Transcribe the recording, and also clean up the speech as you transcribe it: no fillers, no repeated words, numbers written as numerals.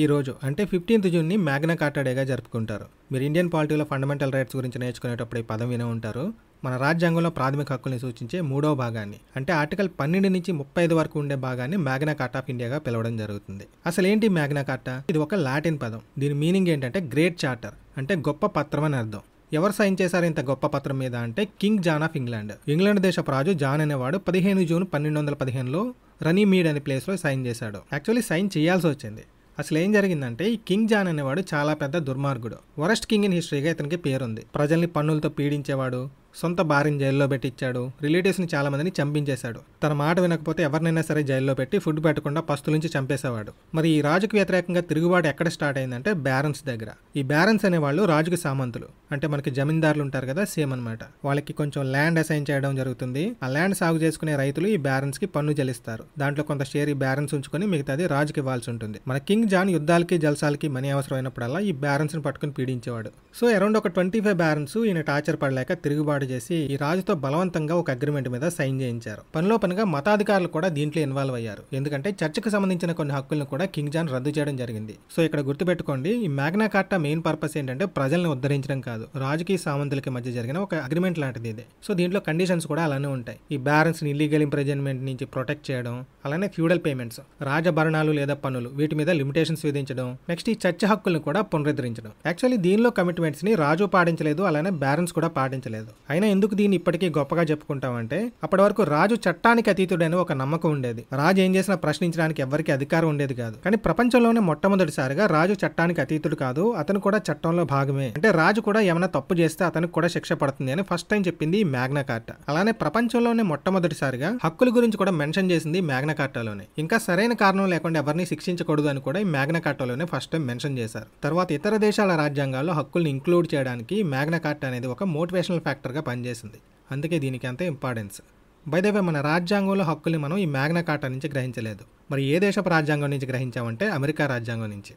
ఈ రోజు అంటే 15th జూన్ని మ్యాగ్నా కార్టా డేగా జరుపుకుంటారు. మీరు ఇండియన్ పాలిటీలో ఫండమెంటల్ రైట్స్ గురించి నేర్చుకునేటప్పుడు ఈ పదం వినే ఉంటారు. మన రాజ్యాంగంలో ప్రాథమిక హక్కుల్ని సూచించే మూడవ భాగాన్ని అంటే ఆర్టికల్ 12 నుంచి 35 వరకు ఉండే భాగాన్ని మ్యాగ్నా కార్టా ఆఫ్ ఇండియాగా పిలవడం జరుగుతుంది. అసలు ఏంటి మ్యాగ్నా కార్టా? ఇది ఒక లాటిన్ పదం. దీని మీనింగ్ ఏంటంటే గ్రేట్ చార్టర్, అంటే గొప్ప పత్రం అని అర్థం. ఎవరు సైన్ చేశారు ఇంత గొప్ప పత్రం మీద అంటే king John of England. England దేశపు రాజు జాన్ అనేవాడు 15 జూన్ 1215లో రనీమీడ్ అనే ప్లేస్లో సైన్ చేశాడు. యాక్చువల్లీ సైన్ చేయాల్సి వచ్చింది. అసలు ఏం జరిగిందంటే ఈ కింగ్ జాన్ అనేవాడు చాలా పెద్ద దుర్మార్గుడు. వరస్ట్ కింగ్ ఇన్ హిస్టరీగా ఇతనికి పేరుంది. ప్రజల్ని పన్నులతో పీడించేవాడు, సొంత భార్యని జైల్లో పెట్టించాడు, రిలేటివ్స్ని చాలా మందిని చంపించేశాడు. తన మాట వినకపోతే ఎవరినైనా సరే జైల్లో పెట్టి ఫుడ్ పెట్టకుండా పస్తుల నుంచి చంపేసేవాడు. మరి ఈ రాజుకు వ్యతిరేకంగా తిరుగుబాటు ఎక్కడ స్టార్ట్ అయిందంటే బ్యారన్స్ దగ్గర. ఈ బ్యారన్స్ అనేవాళ్ళు రాజుకి సామంతులు, అంటే మనకి జమీందారులు ఉంటారు కదా, సేమ్ అనమాట. వాళ్ళకి కొంచెం ల్యాండ్ అసైన్ చేయడం జరుగుతుంది. ఆ ల్యాండ్ సాగు చేసుకునే రైతులు ఈ బ్యారన్స్ కి పన్ను చెల్లిస్తారు. దాంట్లో కొంత షేర్ ఈ బ్యారన్స్ ఉంచుకొని మిగతాది రాజుకి ఇవ్వాల్సి ఉంటుంది. మన కింగ్ జాన్ యుద్ధాలకి జల్సాలకి మనీ అవసరమైనప్పుడల్లా ఈ బ్యారన్స్ ని పట్టుకుని పీడించేవాడు. సో అరౌండ్ ఒక 25 బ్యారన్స్ ఈయన టార్చర్ పడలేక తిరుగుబాటు చేసి ఈ రాజుతో బలవంతంగా ఒక అగ్రిమెంట్ మీద సైన్ చేయించారు. పనిలో పనిగా మతాధికారులు కూడా దీంట్లో ఇన్వాల్వ్ అయ్యారు. ఎందుకంటే చర్చకు సంబంధించిన కొన్ని హక్కులను కూడా కింగ్ జాన్ రద్దు చేయడం జరిగింది. సో ఇక్కడ గుర్తుపెట్టుకోండి, ఈ మ్యాగ్నా కార్టా మెయిన్ పర్పస్ ఏంటంటే ప్రజల్ని ఉద్ధరించడం కాదు, రాజుకి సామంతులకి మధ్య జరిగిన ఒక అగ్రిమెంట్ లాంటిది ఇది. సో దీంట్లో కండిషన్స్ కూడా అలానే ఉంటాయి. ఈ బ్యారన్స్ ని ఇల్లీగల్ ఇంప్రిజన్మెంట్ నుంచి ప్రొటెక్ట్ చేయడం, అలానే ఫ్యూడల్ పేమెంట్స్, రాజభరణాలు లేదా పన్నులు వీటి మీద లిమిటేషన్స్ విధించడం, నెక్స్ట్ ఈ చర్చ హక్కులను కూడా పునరుద్ధరించడం. యాక్చువల్లీ దీనిలో కమిట్మెంట్స్ ని రాజు పాటించలేదు, అలానే బ్యారన్స్ కూడా పాటించలేదు. అయినా ఎందుకు దీన్ని ఇప్పటికీ గొప్పగా చెప్పుకుంటామంటే అప్పటి వరకు రాజు చట్టానికి అతీతుడని ఒక నమ్మకం ఉండేది. రాజు ఏం చేసినా ప్రశ్నించడానికి ఎవరికి అధికారం ఉండేది కాదు. కానీ ప్రపంచంలోనే మొట్టమొదటిసారిగా రాజు చట్టానికి అతీతుడు కాదు, అతను కూడా చట్టంలో భాగమే. అంటే రాజు కూడా ఏమైనా తప్పు చేస్తే అతనికి కూడా శిక్ష పడుతుంది అని ఫస్ట్ టైం చెప్పింది ఈ మ్యాగ్నా కార్టా. అలానే ప్రపంచంలోనే మొట్టమొదటిసారిగా హక్కుల గురించి కూడా మెన్షన్ చేసింది మ్యాగ్నా కార్టాలోనే. ఇంకా సరైన కారణం లేకుండా ఎవరిని శిక్షించకూడదు అని కూడా ఈ మ్యాగ్నా కార్టాలోనే ఫస్ట్ టైం మెన్షన్ చేశారు. తర్వాత ఇతర దేశాల రాజ్యాంగాల్లో హక్కుల్ని ఇంక్లూడ్ చేయడానికి మ్యాగ్నా కార్టా అనేది ఒక మోటివేషనల్ ఫ్యాక్టర్ గా పనిచేసింది. అందుకే దీనికి అంత ఇంపార్టెన్స్. బై ద వే, మన రాజ్యాంగంలో హక్కుల్ని మనం ఈ మ్యాగ్నా కార్టా నుంచి గ్రహించలేదు. మరి ఏ దేశపు రాజ్యాంగం నుంచి గ్రహించామంటే అమెరికా రాజ్యాంగం నుంచి.